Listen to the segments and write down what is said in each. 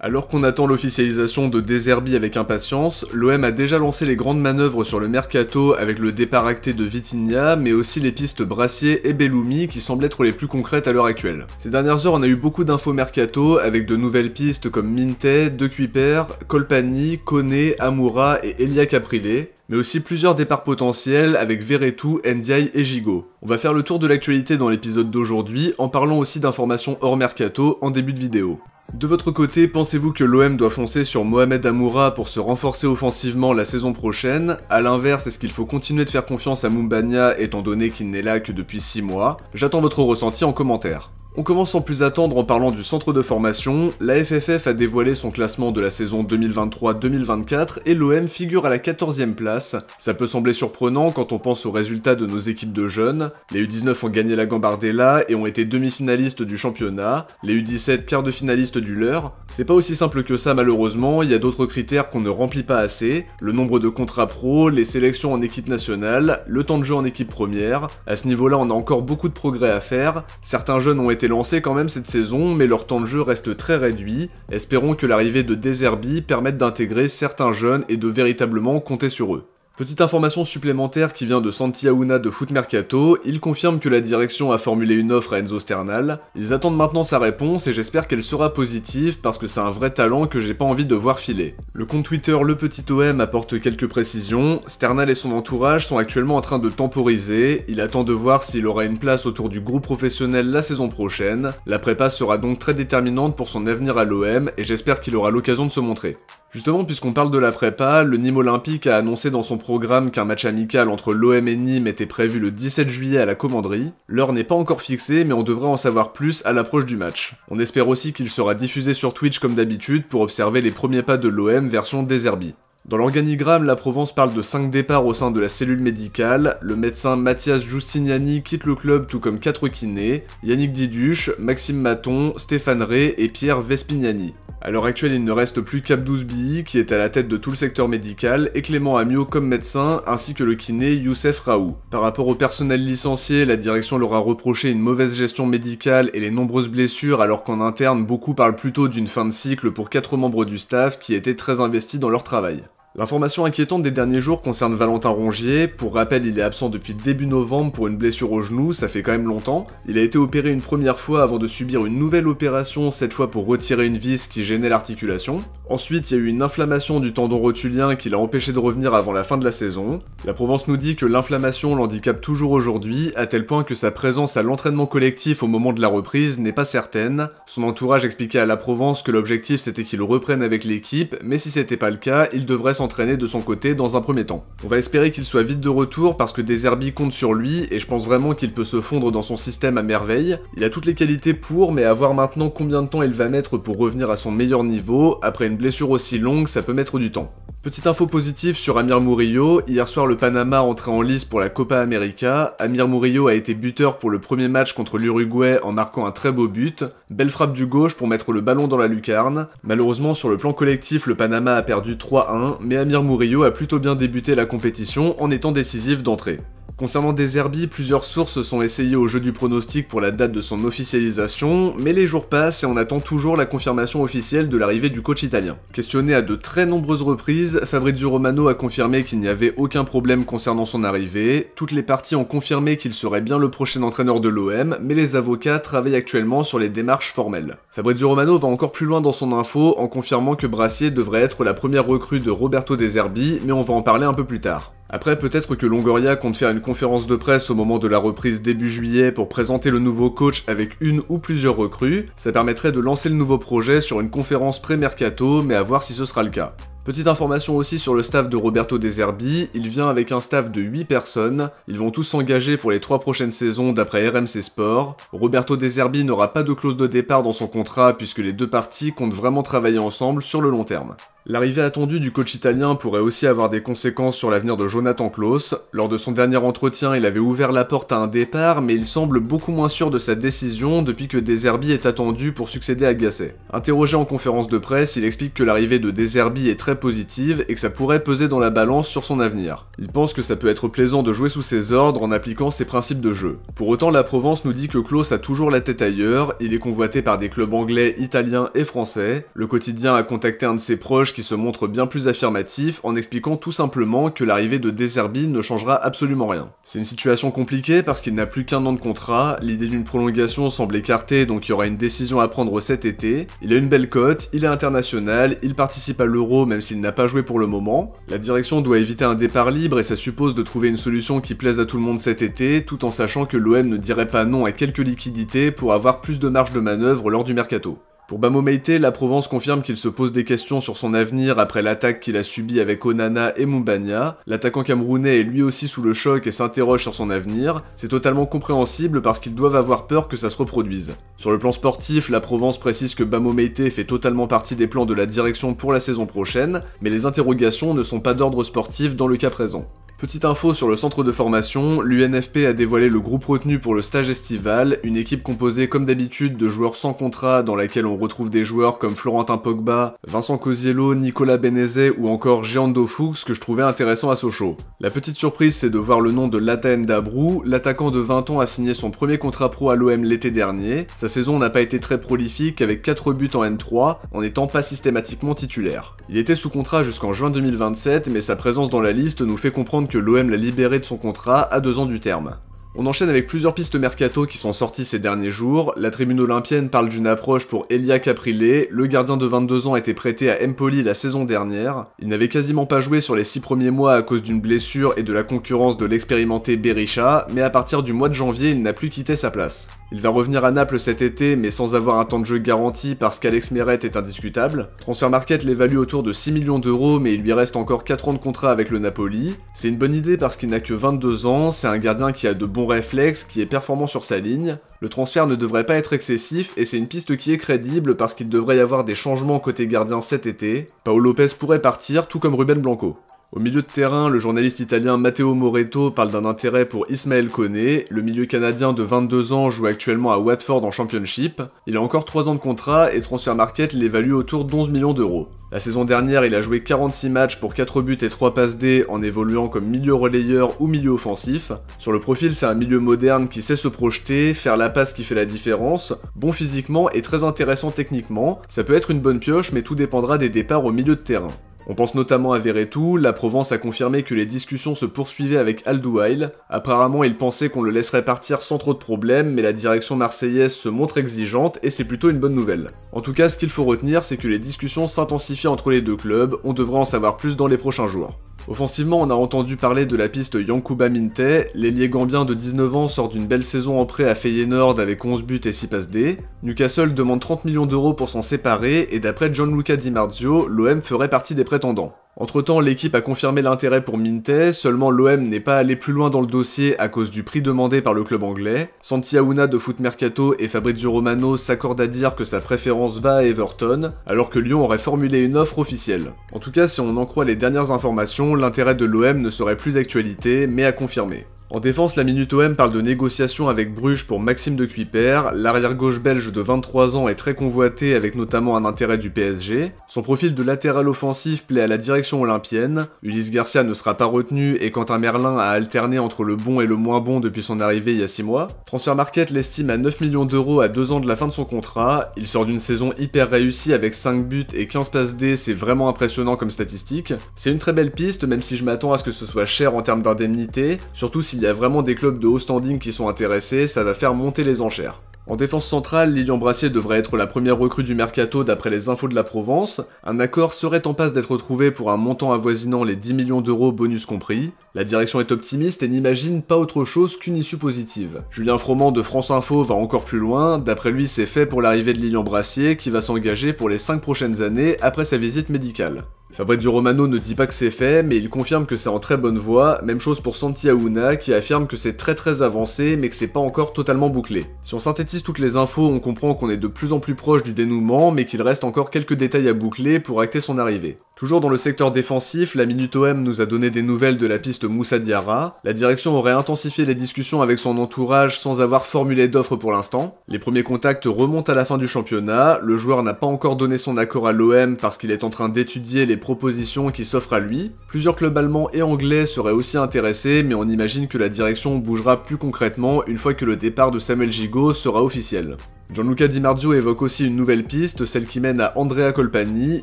Alors qu'on attend l'officialisation de De Zerbi avec impatience, l'OM a déjà lancé les grandes manœuvres sur le mercato avec le départ acté de Vitinha, mais aussi les pistes Brassier et Belloumi qui semblent être les plus concrètes à l'heure actuelle. Ces dernières heures, on a eu beaucoup d'infos mercato avec de nouvelles pistes comme Minteh, De Cuyper, Colpani, Koné, Amoura et Elia Caprilé, mais aussi plusieurs départs potentiels avec Verretou, Ndiaye et Gigot. On va faire le tour de l'actualité dans l'épisode d'aujourd'hui en parlant aussi d'informations hors mercato en début de vidéo. De votre côté, pensez-vous que l'OM doit foncer sur Mohamed Amoura pour se renforcer offensivement la saison prochaine? A l'inverse, est-ce qu'il faut continuer de faire confiance à Moumbagna étant donné qu'il n'est là que depuis 6 mois? J'attends votre ressenti en commentaire. On commence sans plus attendre en parlant du centre de formation. La FFF a dévoilé son classement de la saison 2023-2024 et l'OM figure à la 14e place. Ça peut sembler surprenant quand on pense aux résultats de nos équipes de jeunes. Les U19 ont gagné la Gambardella et ont été demi-finalistes du championnat. Les U17 quarts de finalistes du leur. C'est pas aussi simple que ça malheureusement, il y a d'autres critères qu'on ne remplit pas assez. Le nombre de contrats pro, les sélections en équipe nationale, le temps de jeu en équipe première. À ce niveau-là, on a encore beaucoup de progrès à faire. Certains jeunes ont été lancés quand même cette saison, mais leur temps de jeu reste très réduit. Espérons que l'arrivée de De Zerbi permette d'intégrer certains jeunes et de véritablement compter sur eux. Petite information supplémentaire qui vient de Santi Aouna de Foot Mercato, il confirme que la direction a formulé une offre à Enzo Sternal. Ils attendent maintenant sa réponse et j'espère qu'elle sera positive parce que c'est un vrai talent que j'ai pas envie de voir filer. Le compte Twitter Le Petit OM apporte quelques précisions. Sternal et son entourage sont actuellement en train de temporiser. Il attend de voir s'il aura une place autour du groupe professionnel la saison prochaine. La prépa sera donc très déterminante pour son avenir à l'OM et j'espère qu'il aura l'occasion de se montrer. Justement, puisqu'on parle de la prépa, le Nîmes Olympique a annoncé dans son programme qu'un match amical entre l'OM et Nîmes était prévu le 17 juillet à la Commanderie. L'heure n'est pas encore fixée, mais on devrait en savoir plus à l'approche du match. On espère aussi qu'il sera diffusé sur Twitch comme d'habitude pour observer les premiers pas de l'OM version De Zerbi. Dans l'organigramme, la Provence parle de 5 départs au sein de la cellule médicale. Le médecin Mathias Giustiniani quitte le club tout comme 4 kinés, Yannick Diduche, Maxime Maton, Stéphane Ray et Pierre Vespignani. À l'heure actuelle, il ne reste plus qu'Abdouz Bihi qui est à la tête de tout le secteur médical et Clément Amiot comme médecin ainsi que le kiné Youssef Raoult. Par rapport au personnel licencié, la direction leur a reproché une mauvaise gestion médicale et les nombreuses blessures alors qu'en interne, beaucoup parlent plutôt d'une fin de cycle pour 4 membres du staff qui étaient très investis dans leur travail. L'information inquiétante des derniers jours concerne Valentin Rongier. Pour rappel, il est absent depuis début novembre pour une blessure au genou, ça fait quand même longtemps. Il a été opéré une première fois avant de subir une nouvelle opération, cette fois pour retirer une vis qui gênait l'articulation. Ensuite, il y a eu une inflammation du tendon rotulien qui l'a empêché de revenir avant la fin de la saison. La Provence nous dit que l'inflammation l'handicape toujours aujourd'hui, à tel point que sa présence à l'entraînement collectif au moment de la reprise n'est pas certaine. Son entourage expliquait à la Provence que l'objectif c'était qu'il reprenne avec l'équipe, mais si c'était pas le cas, il devrait s'entraîner de son côté dans un premier temps. On va espérer qu'il soit vite de retour parce que De Zerbi compte sur lui et je pense vraiment qu'il peut se fondre dans son système à merveille. Il a toutes les qualités pour, mais à voir maintenant combien de temps il va mettre pour revenir à son meilleur niveau. Après une blessure aussi longue, ça peut mettre du temps. Petite info positive sur Amir Murillo, hier soir le Panama entrait en lice pour la Copa América. Amir Murillo a été buteur pour le premier match contre l'Uruguay en marquant un très beau but. Belle frappe du gauche pour mettre le ballon dans la lucarne. Malheureusement sur le plan collectif le Panama a perdu 3-1, mais Amir Murillo a plutôt bien débuté la compétition en étant décisif d'entrée. Concernant De Zerbi, plusieurs sources sont essayées au jeu du pronostic pour la date de son officialisation, mais les jours passent et on attend toujours la confirmation officielle de l'arrivée du coach italien. Questionné à de très nombreuses reprises, Fabrizio Romano a confirmé qu'il n'y avait aucun problème concernant son arrivée, toutes les parties ont confirmé qu'il serait bien le prochain entraîneur de l'OM, mais les avocats travaillent actuellement sur les démarches formelles. Fabrizio Romano va encore plus loin dans son info en confirmant que Brassier devrait être la première recrue de Roberto De Zerbi, mais on va en parler un peu plus tard. Après, peut-être que Longoria compte faire une conférence de presse au moment de la reprise début juillet pour présenter le nouveau coach avec une ou plusieurs recrues. Ça permettrait de lancer le nouveau projet sur une conférence pré-mercato, mais à voir si ce sera le cas. Petite information aussi sur le staff de Roberto De Zerbi, il vient avec un staff de 8 personnes, ils vont tous s'engager pour les 3 prochaines saisons d'après RMC Sport. Roberto De Zerbi n'aura pas de clause de départ dans son contrat puisque les deux parties comptent vraiment travailler ensemble sur le long terme. L'arrivée attendue du coach italien pourrait aussi avoir des conséquences sur l'avenir de Jonathan Klaus. Lors de son dernier entretien, il avait ouvert la porte à un départ, mais il semble beaucoup moins sûr de sa décision depuis que De Zerbi est attendu pour succéder à Gasset. Interrogé en conférence de presse, il explique que l'arrivée de De Zerbi est très positive et que ça pourrait peser dans la balance sur son avenir. Il pense que ça peut être plaisant de jouer sous ses ordres en appliquant ses principes de jeu. Pour autant, la Provence nous dit que Klaus a toujours la tête ailleurs, il est convoité par des clubs anglais, italiens et français. Le quotidien a contacté un de ses proches qui se montre bien plus affirmatif en expliquant tout simplement que l'arrivée de De Zerbi ne changera absolument rien. C'est une situation compliquée parce qu'il n'a plus qu'un an de contrat, l'idée d'une prolongation semble écartée donc il y aura une décision à prendre cet été. Il a une belle cote, il est international, il participe à l'Euro même s'il n'a pas joué pour le moment. La direction doit éviter un départ libre et ça suppose de trouver une solution qui plaise à tout le monde cet été, tout en sachant que l'OM ne dirait pas non à quelques liquidités pour avoir plus de marge de manœuvre lors du mercato. Pour Bamo Meite, la Provence confirme qu'il se pose des questions sur son avenir après l'attaque qu'il a subie avec Onana et Moumbagna. L'attaquant camerounais est lui aussi sous le choc et s'interroge sur son avenir. C'est totalement compréhensible parce qu'ils doivent avoir peur que ça se reproduise. Sur le plan sportif, la Provence précise que Bamo Meite fait totalement partie des plans de la direction pour la saison prochaine, mais les interrogations ne sont pas d'ordre sportif dans le cas présent. Petite info sur le centre de formation, l'UNFP a dévoilé le groupe retenu pour le stage estival, une équipe composée comme d'habitude de joueurs sans contrat dans laquelle on retrouve des joueurs comme Florentin Pogba, Vincent Cosiello, Nicolas Benezet ou encore Jeando Fuchs que je trouvais intéressant à Sochaux. La petite surprise c'est de voir le nom de Lataen Dabrou, l'attaquant de 20 ans a signé son premier contrat pro à l'OM l'été dernier, sa saison n'a pas été très prolifique avec 4 buts en N3 en n'étant pas systématiquement titulaire. Il était sous contrat jusqu'en juin 2027 mais sa présence dans la liste nous fait comprendre que l'OM l'a libéré de son contrat à 2 ans du terme. On enchaîne avec plusieurs pistes mercato qui sont sorties ces derniers jours. La tribune olympienne parle d'une approche pour Elia Caprile, le gardien de 22 ans a été prêté à Empoli la saison dernière. Il n'avait quasiment pas joué sur les 6 premiers mois à cause d'une blessure et de la concurrence de l'expérimenté Berisha, mais à partir du mois de janvier, il n'a plus quitté sa place. Il va revenir à Naples cet été, mais sans avoir un temps de jeu garanti parce qu'Alex Meret est indiscutable. Transfermarkt l'évalue autour de 6 millions d'euros, mais il lui reste encore 4 ans de contrat avec le Napoli. C'est une bonne idée parce qu'il n'a que 22 ans, c'est un gardien qui a de bons réflexes, qui est performant sur sa ligne. Le transfert ne devrait pas être excessif, et c'est une piste qui est crédible parce qu'il devrait y avoir des changements côté gardien cet été. Paolo Lopez pourrait partir, tout comme Ruben Blanco. Au milieu de terrain, le journaliste italien Matteo Moretto parle d'un intérêt pour Ismaël Koné. Le milieu canadien de 22 ans joue actuellement à Watford en Championship. Il a encore 3 ans de contrat et Transfermarkt l'évalue autour d'11 millions d'euros. La saison dernière, il a joué 46 matchs pour 4 buts et 3 passes D en évoluant comme milieu relayeur ou milieu offensif. Sur le profil, c'est un milieu moderne qui sait se projeter, faire la passe qui fait la différence, bon physiquement et très intéressant techniquement. Ça peut être une bonne pioche, mais tout dépendra des départs au milieu de terrain. On pense notamment à Verretou, la Provence a confirmé que les discussions se poursuivaient avec Aldouail. Apparemment, il pensait qu'on le laisserait partir sans trop de problèmes, mais la direction marseillaise se montre exigeante et c'est plutôt une bonne nouvelle. En tout cas, ce qu'il faut retenir, c'est que les discussions s'intensifient entre les deux clubs, on devrait en savoir plus dans les prochains jours. Offensivement, on a entendu parler de la piste Yankuba Minte, l'ailier gambien de 19 ans sort d'une belle saison en prêt à Feyenoord avec 11 buts et 6 passes D. Newcastle demande 30 millions d'euros pour s'en séparer et d'après Gianluca Di Marzio, l'OM ferait partie des prétendants. Entre temps, l'équipe a confirmé l'intérêt pour Minte, seulement l'OM n'est pas allé plus loin dans le dossier à cause du prix demandé par le club anglais. Santi Aouna de Foot Mercato et Fabrizio Romano s'accordent à dire que sa préférence va à Everton, alors que Lyon aurait formulé une offre officielle. En tout cas, si on en croit les dernières informations, l'intérêt de l'OM ne serait plus d'actualité, mais à confirmer. En défense, la Minute OM parle de négociations avec Bruges pour Maxime de Cuyper. L'arrière-gauche belge de 23 ans est très convoité avec notamment un intérêt du PSG. Son profil de latéral offensif plaît à la direction olympienne. Ulysse Garcia ne sera pas retenu et Quentin Merlin a alterné entre le bon et le moins bon depuis son arrivée il y a 6 mois. Transfermarkt l'estime à 9 millions d'euros à 2 ans de la fin de son contrat. Il sort d'une saison hyper réussie avec 5 buts et 15 passes D, c'est vraiment impressionnant comme statistique. C'est une très belle piste même si je m'attends à ce que ce soit cher en termes d'indemnité, surtout s'il y a vraiment des clubs de haut standing qui sont intéressés, ça va faire monter les enchères. En défense centrale, Lilian Brassier devrait être la première recrue du mercato d'après les infos de la Provence. Un accord serait en passe d'être trouvé pour un montant avoisinant les 10 millions d'euros bonus compris. La direction est optimiste et n'imagine pas autre chose qu'une issue positive. Julien Froment de France Info va encore plus loin, d'après lui c'est fait pour l'arrivée de Lilian Brassier qui va s'engager pour les 5 prochaines années après sa visite médicale. Fabrizio Romano ne dit pas que c'est fait, mais il confirme que c'est en très bonne voie, même chose pour Santi Aouna qui affirme que c'est très avancé mais que c'est pas encore totalement bouclé. Si on synthétise toutes les infos, on comprend qu'on est de plus en plus proche du dénouement, mais qu'il reste encore quelques détails à boucler pour acter son arrivée. Toujours dans le secteur défensif, la Minute OM nous a donné des nouvelles de la piste Moussa Diarra. La direction aurait intensifié les discussions avec son entourage sans avoir formulé d'offre pour l'instant. Les premiers contacts remontent à la fin du championnat, le joueur n'a pas encore donné son accord à l'OM parce qu'il est en train d'étudier les propositions qui s'offrent à lui. Plusieurs clubs allemands et anglais seraient aussi intéressés, mais on imagine que la direction bougera plus concrètement une fois que le départ de Samuel Gigot sera officiel. Gianluca Di Marzio évoque aussi une nouvelle piste, celle qui mène à Andrea Colpani,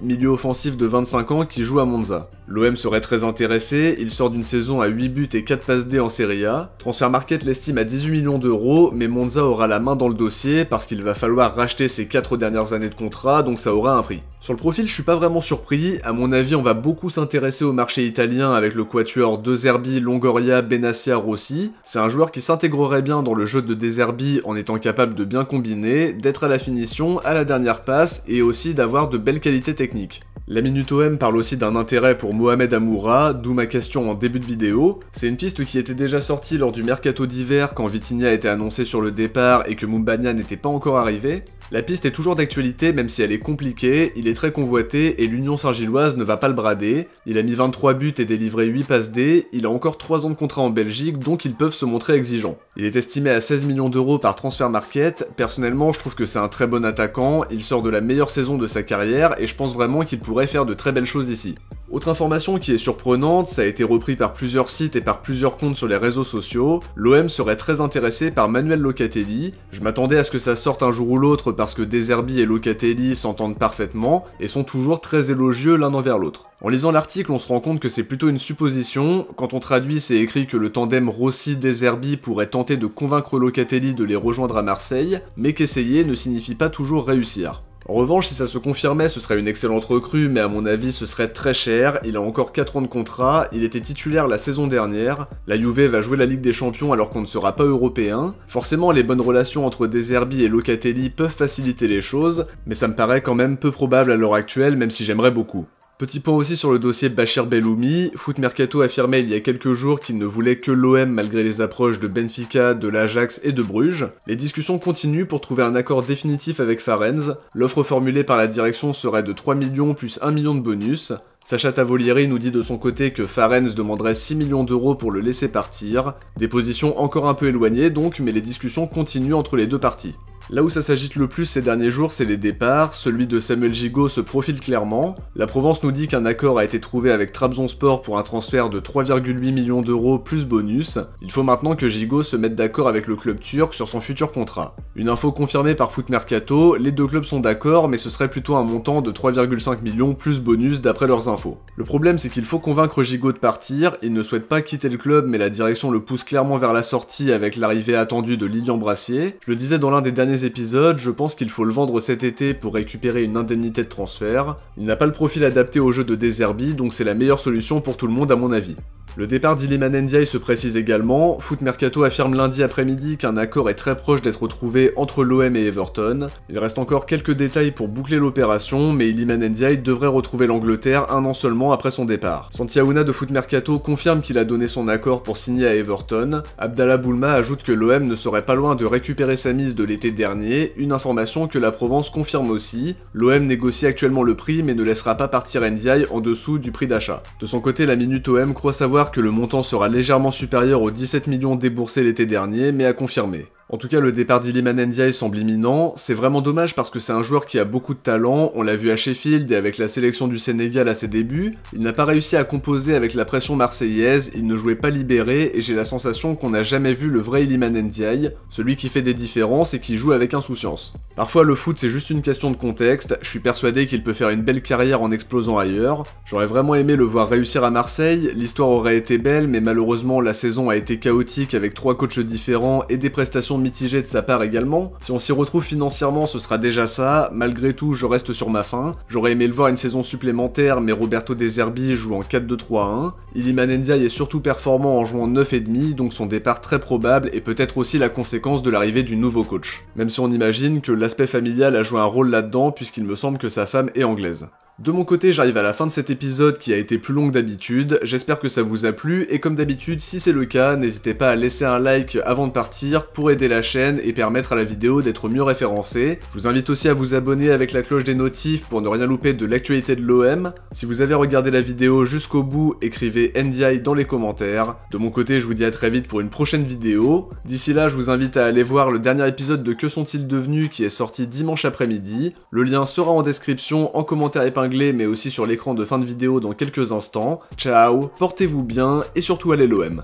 milieu offensif de 25 ans qui joue à Monza. L'OM serait très intéressé, il sort d'une saison à 8 buts et 4 passes D en Serie A. Transfermarkt l'estime à 18 millions d'euros, mais Monza aura la main dans le dossier parce qu'il va falloir racheter ses 4 dernières années de contrat, donc ça aura un prix. Sur le profil, je suis pas vraiment surpris, à mon avis on va beaucoup s'intéresser au marché italien avec le quatuor De Zerbi, Longoria, Benassia, Rossi. C'est un joueur qui s'intégrerait bien dans le jeu de De Zerbi en étant capable de bien combiner, d'être à la finition, à la dernière passe et aussi d'avoir de belles qualités techniques. La Minute OM parle aussi d'un intérêt pour Mohamed Amoura, d'où ma question en début de vidéo. C'est une piste qui était déjà sortie lors du mercato d'hiver quand Vitinha était annoncé sur le départ et que Moumbagna n'était pas encore arrivé. La piste est toujours d'actualité même si elle est compliquée, il est très convoité et l'Union Saint-Gilloise ne va pas le brader. Il a mis 23 buts et délivré 8 passes D, il a encore 3 ans de contrat en Belgique donc ils peuvent se montrer exigeants. Il est estimé à 16 millions d'euros par Transfermarkt, personnellement je trouve que c'est un très bon attaquant, il sort de la meilleure saison de sa carrière et je pense vraiment qu'il pourrait faire de très belles choses ici. Autre information qui est surprenante, ça a été repris par plusieurs sites et par plusieurs comptes sur les réseaux sociaux, l'OM serait très intéressé par Manuel Locatelli. Je m'attendais à ce que ça sorte un jour ou l'autre parce que De Zerbi et Locatelli s'entendent parfaitement et sont toujours très élogieux l'un envers l'autre. En lisant l'article, on se rend compte que c'est plutôt une supposition. Quand on traduit, c'est écrit que le tandem Rossi-De Zerbi pourrait tenter de convaincre Locatelli de les rejoindre à Marseille, mais qu'essayer ne signifie pas toujours réussir. En revanche, si ça se confirmait, ce serait une excellente recrue, mais à mon avis, ce serait très cher. Il a encore 4 ans de contrat, il était titulaire la saison dernière. La Juve va jouer la Ligue des Champions alors qu'on ne sera pas européen. Forcément, les bonnes relations entre De Zerbi et Locatelli peuvent faciliter les choses, mais ça me paraît quand même peu probable à l'heure actuelle, même si j'aimerais beaucoup. Petit point aussi sur le dossier Bachir Belloumi, Foot Mercato affirmait il y a quelques jours qu'il ne voulait que l'OM malgré les approches de Benfica, de l'Ajax et de Bruges. Les discussions continuent pour trouver un accord définitif avec Farenz. L'offre formulée par la direction serait de 3 millions plus 1 million de bonus. Sacha Tavolieri nous dit de son côté que Farenz demanderait 6 millions d'euros pour le laisser partir. Des positions encore un peu éloignées donc, mais les discussions continuent entre les deux parties. Là où ça s'agite le plus ces derniers jours, c'est les départs, celui de Samuel Gigot se profile clairement. La Provence nous dit qu'un accord a été trouvé avec Trabzonspor pour un transfert de 3,8 millions d'euros plus bonus. Il faut maintenant que Gigot se mette d'accord avec le club turc sur son futur contrat. Une info confirmée par Foot Mercato, les deux clubs sont d'accord, mais ce serait plutôt un montant de 3,5 millions plus bonus d'après leurs infos. Le problème c'est qu'il faut convaincre Gigot de partir, il ne souhaite pas quitter le club mais la direction le pousse clairement vers la sortie avec l'arrivée attendue de Lilian Brassier. Je le disais dans l'un des derniers épisodes, je pense qu'il faut le vendre cet été pour récupérer une indemnité de transfert. Il n'a pas le profil adapté au jeu de De Zerbi, donc c'est la meilleure solution pour tout le monde à mon avis. Le départ d'Iliman Ndiaye se précise également, Foot Mercato affirme lundi après-midi qu'un accord est très proche d'être trouvé entre l'OM et Everton. Il reste encore quelques détails pour boucler l'opération, mais Iliman Ndiaye devrait retrouver l'Angleterre un an seulement après son départ. Santi Aouna de Foot Mercato confirme qu'il a donné son accord pour signer à Everton. Abdallah Boulma ajoute que l'OM ne serait pas loin de récupérer sa mise de l'été dernier, une information que la Provence confirme aussi. L'OM négocie actuellement le prix mais ne laissera pas partir Ndiaye en dessous du prix d'achat. De son côté, la Minute OM croit savoir que le montant sera légèrement supérieur aux 17 millions déboursés l'été dernier, mais à confirmer. En tout cas, le départ d'Iliman Ndiaye semble imminent. C'est vraiment dommage parce que c'est un joueur qui a beaucoup de talent, on l'a vu à Sheffield et avec la sélection du Sénégal à ses débuts. Il n'a pas réussi à composer avec la pression marseillaise, il ne jouait pas libéré et j'ai la sensation qu'on n'a jamais vu le vrai Iliman Ndiaye, celui qui fait des différences et qui joue avec insouciance. Parfois le foot c'est juste une question de contexte, je suis persuadé qu'il peut faire une belle carrière en explosant ailleurs. J'aurais vraiment aimé le voir réussir à Marseille, l'histoire aurait été belle mais malheureusement la saison a été chaotique avec 3 coachs différents et des prestations mitigé de sa part également. Si on s'y retrouve financièrement, ce sera déjà ça. Malgré tout, je reste sur ma faim. J'aurais aimé le voir une saison supplémentaire, mais Roberto De Zerbi joue en 4-2-3-1. Iliman Ndiaye est surtout performant en jouant 9,5, donc son départ très probable et peut-être aussi la conséquence de l'arrivée du nouveau coach. Même si on imagine que l'aspect familial a joué un rôle là-dedans, puisqu'il me semble que sa femme est anglaise. De mon côté, j'arrive à la fin de cet épisode qui a été plus long que d'habitude, j'espère que ça vous a plu, et comme d'habitude, si c'est le cas, n'hésitez pas à laisser un like avant de partir pour aider la chaîne et permettre à la vidéo d'être mieux référencée. Je vous invite aussi à vous abonner avec la cloche des notifs pour ne rien louper de l'actualité de l'OM. Si vous avez regardé la vidéo jusqu'au bout, écrivez NDI dans les commentaires. De mon côté, je vous dis à très vite pour une prochaine vidéo. D'ici là, je vous invite à aller voir le dernier épisode de Que sont-ils devenus qui est sorti dimanche après-midi. Le lien sera en description, en commentaire épinglé, mais aussi sur l'écran de fin de vidéo dans quelques instants. Ciao, portez-vous bien et surtout allez l'OM.